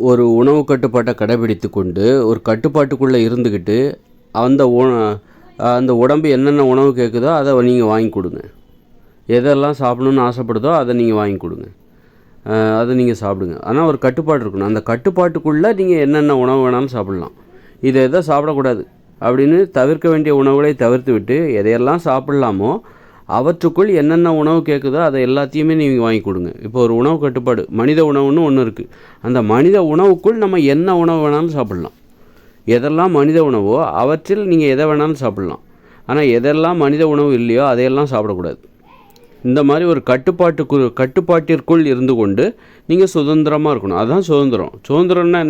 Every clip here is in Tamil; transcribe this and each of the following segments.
ஒரு உணவு கட்டுப்பாட்டை கடைபிடித்து கொண்டு ஒரு கட்டுப்பாட்டுக்குள்ளே இருந்துக்கிட்டு அந்த அந்த உடம்பு என்னென்ன உணவு கேட்குதோ அதை நீங்கள் வாங்கி கொடுங்க. எதெல்லாம் சாப்பிடணுன்னு ஆசைப்படுதோ அதை நீங்கள் வாங்கி கொடுங்க, அதை நீங்கள் சாப்பிடுங்க. ஆனால் ஒரு கட்டுப்பாடு இருக்கணும். அந்த கட்டுப்பாட்டுக்குள்ளே நீங்கள் என்னென்ன உணவு வேணாலும் சாப்பிட்லாம். இதை எதை சாப்பிடக்கூடாது அப்படின்னு தவிர்க்க வேண்டிய உணவுகளை தவிர்த்து விட்டு எதையெல்லாம் சாப்பிட்லாமோ அவற்றுக்குள் என்னென்ன உணவு கேட்குதோ அதை எல்லாத்தையுமே நீங்கள் வாங்கி கொடுங்க. இப்போ ஒரு உணவு கட்டுப்பாடு, மனித உணவுன்னு ஒன்று இருக்குது. அந்த மனித உணவுக்குள் நம்ம என்ன உணவு வேணாலும் சாப்பிட்லாம். எதெல்லாம் மனித உணவோ அவற்றில் நீங்கள் எதை வேணாலும் சாப்பிட்லாம். ஆனால் எதெல்லாம் மனித உணவு இல்லையோ அதையெல்லாம் சாப்பிடக்கூடாது. இந்த மாதிரி ஒரு கட்டுப்பாட்டிற்குள் இருந்து கொண்டு நீங்கள் சுதந்திரமாக இருக்கணும். அதுதான் சுதந்திரம். சுதந்திரம்னா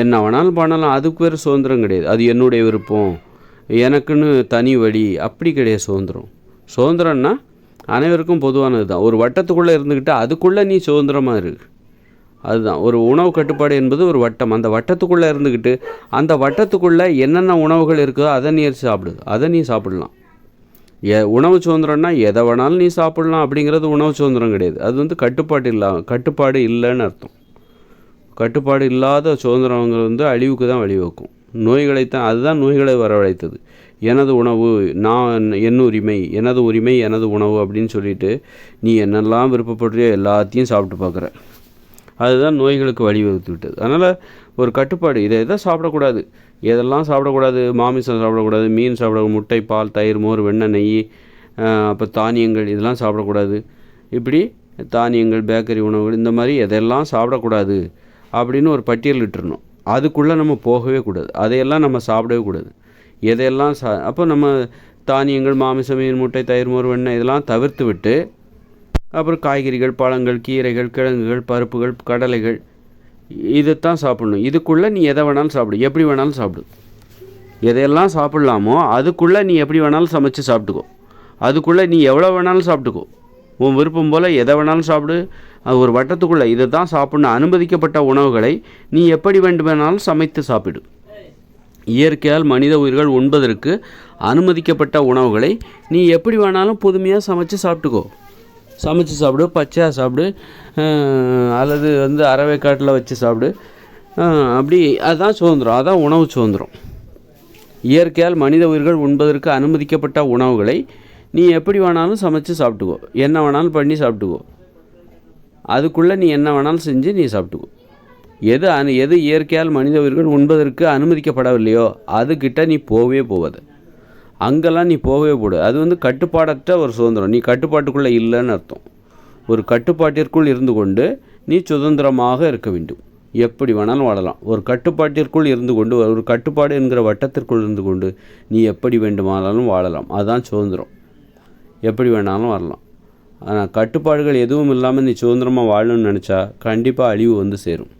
என்ன வேணாலும் பண்ணலாம், அதுக்கு பேர் சுதந்திரம் கிடையாது. அது என்னுடைய விருப்பம், எனக்குன்னு தனி வழி, அப்படி கிடையாது சுதந்திரம். சுதந்திரம்னா அனைவருக்கும் பொதுவானது தான். ஒரு வட்டத்துக்குள்ளே இருந்துக்கிட்டு அதுக்குள்ளே நீ சுதந்திரமாக இருக்கு. அதுதான் ஒரு உணவு கட்டுப்பாடு என்பது. ஒரு வட்டம், அந்த வட்டத்துக்குள்ளே இருந்துக்கிட்டு அந்த வட்டத்துக்குள்ளே என்னென்ன உணவுகள் இருக்குதோ அதை நீ சாப்பிடு, அதை நீ சாப்பிடலாம். உணவு சுதந்திரம்னா எதை வேணாலும் நீ சாப்பிடலாம் அப்படிங்கிறது உணவு சுதந்திரம் கிடையாது. அது கட்டுப்பாடு இல்லைன்னு அர்த்தம். கட்டுப்பாடு இல்லாத சுதந்திரங்கிறது அழிவுக்கு தான் வழிவகுக்கும். நோய்களைத்தான், அதுதான் நோய்களை வரவழைத்தது. எனது உணவு, என் உரிமை, எனது உரிமை, எனது உணவு அப்படின்னு சொல்லிட்டு நீ என்னெல்லாம் விருப்பப்படுறியோ எல்லாத்தையும் சாப்பிட்டு பார்க்குற. அதுதான் நோய்களுக்கு வழிவகுத்து விட்டது. அதனால் ஒரு கட்டுப்பாடு, எதை சாப்பிடக்கூடாது, எதெல்லாம் சாப்பிடக்கூடாது, மாமிசம் சாப்பிடக்கூடாது, மீன் சாப்பிடக்கூடாது, முட்டை, பால், தயிர், மோர், வெண்ணெய், நெய், அப்போ தானியங்கள் இதெல்லாம் சாப்பிடக்கூடாது. இப்படி தானியங்கள், பேக்கரி உணவுகள், இந்த மாதிரி எதெல்லாம் சாப்பிடக்கூடாது அப்படின்னு ஒரு பட்டியல் இட்டுறணும். அதுக்குள்ளே நம்ம போகவே கூடாது, அதையெல்லாம் நம்ம சாப்பிடவே கூடாது. எதையெல்லாம் அப்போ நம்ம தானியங்கள், மாமிசம், மீன், முட்டை, தயிர், மோர், வெண்ணெய் இதெல்லாம் தவிர்த்து விட்டு அப்புறம் காய்கறிகள், பழங்கள், கீரைகள், கிழங்குகள், பருப்புகள், கடலைகள் இதைத்தான் சாப்பிடணும். இதுக்குள்ளே நீ எதை வேணாலும் சாப்பிடு, எப்படி வேணாலும் சாப்பிடு. எதையெல்லாம் சாப்பிட்லாமோ அதுக்குள்ளே நீ எப்படி வேணாலும் சமைச்சு சாப்பிட்டுக்கோ. அதுக்குள்ளே நீ எவ்வளோ வேணாலும் சாப்பிட்டுக்கோ. உன் விருப்பம் போல் எதை வேணாலும் சாப்பிடு. அது ஒரு வட்டத்துக்குள்ளே இதை தான் சாப்பிட்ணும். அனுமதிக்கப்பட்ட உணவுகளை நீ எப்படி வேண்டுமானாலும் சமைத்து சாப்பிடு. இயற்கையால் மனித உயிர்கள் உண்பதற்கு அனுமதிக்கப்பட்ட உணவுகளை நீ எப்படி வேணாலும் புதுமையாக சமைச்சு சாப்பிட்டுக்கோ. சமைச்சு சாப்பிடு, பச்சையாக சாப்பிடு, அல்லது அரைவேக்காட்டில் வச்சு சாப்பிடு. அப்படி அதுதான் சுதந்திரம், அதுதான் உணவு சுதந்திரம். இயற்கையால் மனித உயிர்கள் உண்பதற்கு அனுமதிக்கப்பட்ட உணவுகளை நீ எப்படி வேணாலும் சமைச்சு சாப்பிட்டுக்கோ, என்ன வேணாலும் பண்ணி சாப்பிட்டுக்கோ. அதுக்குள்ளே நீ என்ன வேணாலும் செஞ்சு நீ சாப்பிட்டுக்கோ. எது இயற்கையால் மனித உயிர்கள் உண்பதற்கு அனுமதிக்கப்படவில்லையோ அதுக்கிட்ட நீ போகவே போகாது. அங்கெல்லாம் நீ போகவே போடு. அது கட்டுப்பாடற்ற ஒரு சுதந்திரம். நீ கட்டுப்பாட்டுக்குள்ளே இல்லைன்னு அர்த்தம். ஒரு கட்டுப்பாட்டிற்குள் இருந்து கொண்டு நீ சுதந்திரமாக இருக்க வேண்டும். எப்படி வேணாலும் வாழலாம். ஒரு கட்டுப்பாட்டிற்குள் இருந்து கொண்டு, ஒரு கட்டுப்பாடு என்கிற வட்டத்திற்குள் இருந்து கொண்டு நீ எப்படி வேண்டுமானாலும் வாழலாம். அதுதான் சுதந்திரம். எப்படி வேணாலும் வரலாம். ஆனால் கட்டுப்பாடுகள் எதுவும் இல்லாமல் நீ சுதந்திரமாக வாழணும்னு நினச்சா கண்டிப்பாக அழிவு சேரும்.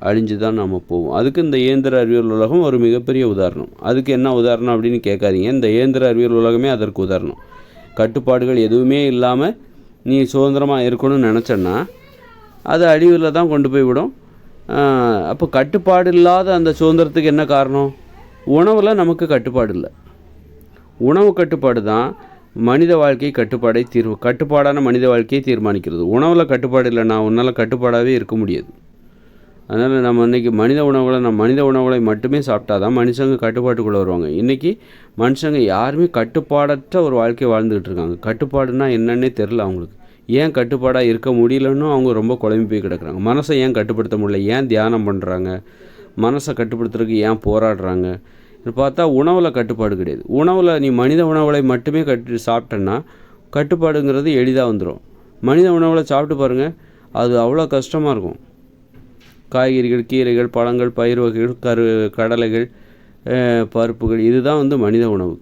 அழிஞ்சு தான் நம்ம போவோம். அதுக்கு இந்த இயந்திர அறிவியல் உலகம் ஒரு மிகப்பெரிய உதாரணம். அதுக்கு என்ன உதாரணம் அப்படின்னு கேட்காதீங்க. இந்த இயந்திர அறிவியல் உலகமே அதற்கு உதாரணம். கட்டுப்பாடுகள் எதுவுமே இல்லாமல் நீ சுதந்திரமாக இருக்கணும்னு நினச்சன்னா அது அழிவில் தான் கொண்டு போய் விடும். அப்போ கட்டுப்பாடு இல்லாத அந்த சுதந்திரத்துக்கு என்ன காரணம்? உணவில் நமக்கு கட்டுப்பாடு இல்லை. உணவு கட்டுப்பாடு தான் மனித வாழ்க்கை கட்டுப்பாடான மனித வாழ்க்கையை தீர்மானிக்கிறது. உணவில் கட்டுப்பாடு இல்லைன்னா உன்னால் கட்டுப்பாடாகவே இருக்க முடியாது. அதனால் நம்ம இன்றைக்கி மனித உணவுகளை மட்டுமே சாப்பிட்டா தான் மனுஷங்க கட்டுப்பாட்டுக்குள்ளே வருவாங்க. இன்றைக்கி மனுஷங்க யாருமே கட்டுப்பாடற்ற ஒரு வாழ்க்கை வாழ்ந்துக்கிட்டு இருக்காங்க. கட்டுப்பாடுனா என்னன்னே தெரில அவங்களுக்கு. ஏன் கட்டுப்பாடாக இருக்க முடியலன்னு அவங்க ரொம்ப குழம்பி போய் கிடக்குறாங்க. மனசை ஏன் கட்டுப்படுத்த முடியல, ஏன் தியானம் பண்ணுறாங்க, மனசை கட்டுப்படுத்துறதுக்கு ஏன் போராடுறாங்க. பார்த்தா உணவில் கட்டுப்பாடு கிடையாது. உணவில் நீ மனித உணவுகளை மட்டுமே சாப்பிட்டேன்னா கட்டுப்பாடுங்கிறது எளிதாக வந்துடும். மனித உணவுகளை சாப்பிட்டு பாருங்கள், அது அவ்வளோ கஷ்டமாக இருக்கும். காய்கறிகள், கீரைகள், பழங்கள், பயிர் வகைகள், கடலைகள், பருப்புகள் இதுதான் மனித உணவு.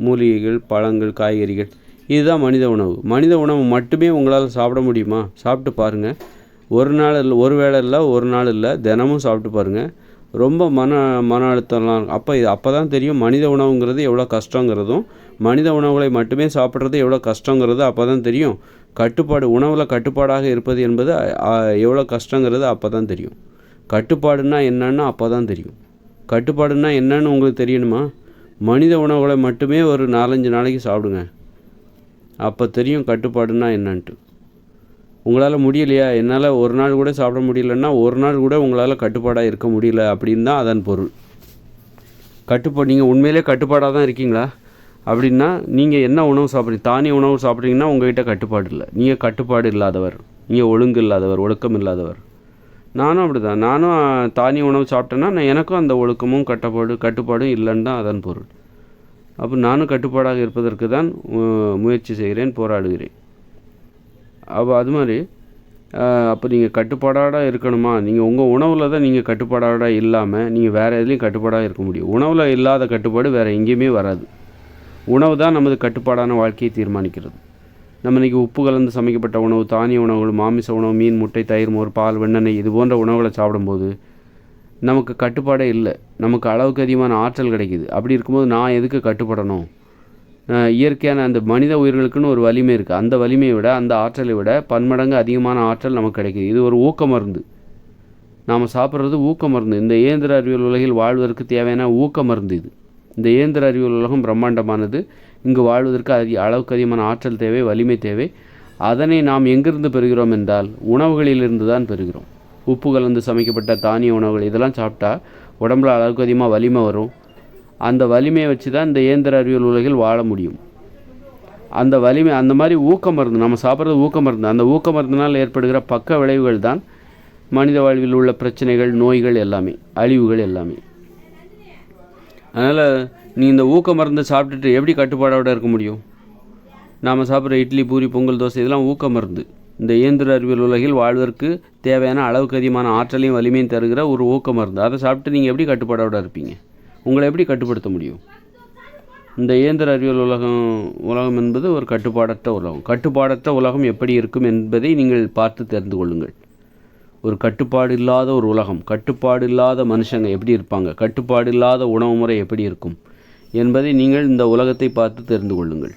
மூலிகைகள், பழங்கள், காய்கறிகள் இதுதான் மனித உணவு. மனித உணவு மட்டுமே உங்களால் சாப்பிட முடியுமா? சாப்பிட்டு பாருங்கள். ஒரு வேளை இல்லை, ஒரு நாள் இல்லை, தினமும் சாப்பிட்டு பாருங்கள். ரொம்ப மன அழுத்தம்லாம் அப்போ தான் தெரியும் மனித உணவுங்கிறது எவ்வளோ கஷ்டங்கிறதும், மனித உணவுகளை மட்டுமே சாப்பிட்றது எவ்வளோ கஷ்டங்கிறது அப்போ தான் தெரியும். உணவில் கட்டுப்பாடாக இருப்பது என்பது எவ்வளோ கஷ்டங்கிறது அப்போ தான் தெரியும். கட்டுப்பாடுன்னா என்னன்னு அப்போ தான் தெரியும். கட்டுப்பாடுன்னா என்னன்னு உங்களுக்கு தெரியணுமா? மனித உணவுகளை மட்டுமே ஒரு 4-5 நாளைக்கு சாப்பிடுங்க. அப்போ தெரியும் கட்டுப்பாடுன்னா என்னன்ட்டு. உங்களால் முடியலையா, என்னால் ஒரு நாள் கூட சாப்பிட முடியலன்னா ஒரு நாள் கூட உங்களால் கட்டுப்பாடாக இருக்க முடியல அப்படின்னு தான் அதன் பொருள். நீங்கள் உண்மையிலே கட்டுப்பாடாக தான் இருக்கீங்களா அப்படின்னா நீங்கள் என்ன உணவு சாப்பிட்றீங்க, தானிய உணவு சாப்பிட்றீங்கன்னா உங்கள்கிட்ட கட்டுப்பாடு இல்லை, நீங்கள் கட்டுப்பாடு இல்லாதவர், நீங்கள் ஒழுங்கு இல்லாதவர், ஒழுக்கம் இல்லாதவர். நானும் அப்படி தான். நானும் தானிய உணவு சாப்பிட்டேன்னா எனக்கும் அந்த ஒழுக்கமும் கட்டுப்பாடும் இல்லைன்னு தான் அதன் பொருள். அப்போ நானும் கட்டுப்பாடாக இருப்பதற்கு தான் முயற்சி செய்கிறேன், போராடுகிறேன். அப்போ அது மாதிரி அப்போ நீங்கள் கட்டுப்பாடாக இருக்கணுமா, நீங்கள் உங்கள் உணவில் தான் நீங்கள் கட்டுப்பாடாக இல்லாமல் நீங்கள் வேறு எதுலேயும் கட்டுப்பாடாக இருக்க முடியும். உணவில் இல்லாத கட்டுப்பாடு வேறு எங்கேயுமே வராது. உணவு தான் நமது கட்டுப்பாடான வாழ்க்கையை தீர்மானிக்கிறது. நம்ம இன்றைக்கி உப்பு கலந்து சமைக்கப்பட்ட உணவு, தானிய உணவுகள், மாமிச உணவு, மீன், முட்டை, தயிர், மோர், பால், வெண்ணெய் இது போன்ற உணவுகளை சாப்பிடும்போது நமக்கு கட்டுப்பாடே இல்லை. நமக்கு அளவுக்கு அதிகமான ஆற்றல் கிடைக்கிது. அப்படி இருக்கும்போது நான் எதுக்கு கட்டுப்படணும்? இயற்கையான அந்த மனித உயிர்களுக்குன்னு ஒரு வலிமை இருக்குது. அந்த வலிமையை விட, அந்த ஆற்றலை விட பன்மடங்கு அதிகமான ஆற்றல் நமக்கு கிடைக்கிது. இது ஒரு ஊக்க மருந்து. நாம் சாப்பிட்றது ஊக்க மருந்து. இந்த இயந்திர அறிவியல் உலகில் வாழ்வதற்கு தேவையான ஊக்க மருந்து இது. இந்த இயந்திர அறிவியல் உலகம் பிரம்மாண்டமானது. இங்கு வாழ்வதற்கு அளவுக்கு அதிகமான ஆற்றல் தேவை, வலிமை தேவை. அதனை நாம் எங்கிருந்து பெறுகிறோம் என்றால் உணவுகளிலிருந்து தான் பெறுகிறோம். உப்பு கலந்து சமைக்கப்பட்ட தானிய உணவுகள் இதெல்லாம் சாப்பிட்டா உடம்புல அளவுக்கு அதிகமாக வலிமை வரும். அந்த வலிமையை வச்சு தான் இந்த இயந்திர அறிவியல் உலகில் வாழ முடியும். அந்த வலிமை, அந்த மாதிரி ஊக்க மருந்து, நம்ம சாப்பிட்றது ஊக்க மருந்து. அந்த ஊக்க மருந்தினால் ஏற்படுகிற பக்க விளைவுகள் தான் மனித வாழ்வில் உள்ள பிரச்சனைகள், நோய்கள் எல்லாமே, அழிவுகள் எல்லாமே. அதனால் நீ இந்த ஊக்க மருந்து சாப்பிட்டுட்டு எப்படி கட்டுப்பாடோடு இருக்க முடியும்? நாம் சாப்பிட்ற இட்லி, பூரி, பொங்கல், தோசை இதெல்லாம் ஊக்க மருந்து. இந்த இயந்திர அறிவியல் உலகில் வாழ்வதற்கு தேவையான அளவுக்கு அதிகமான ஆற்றலையும் வலிமையும் தருகிற ஒரு ஊக்க மருந்து. அதை சாப்பிட்டு நீங்கள் எப்படி கட்டுப்பாடோடு இருப்பீங்க? உங்களை எப்படி கட்டுப்படுத்த முடியும்? இந்த இயந்திர அறிவியல் உலகம் என்பது ஒரு கட்டுப்பாடற்ற உலகம். கட்டுப்பாடற்ற உலகம் எப்படி இருக்கும் என்பதை நீங்கள் பார்த்து தெரிந்து கொள்ளுங்கள். ஒரு கட்டுப்பாடு இல்லாத ஒரு உலகம், கட்டுப்பாடு இல்லாத மனுஷங்க எப்படி இருப்பாங்க, கட்டுப்பாடு இல்லாத உணவு முறை எப்படி இருக்கும் என்பதை நீங்கள் இந்த உலகத்தை பார்த்து தெரிந்து கொள்ளுங்கள்.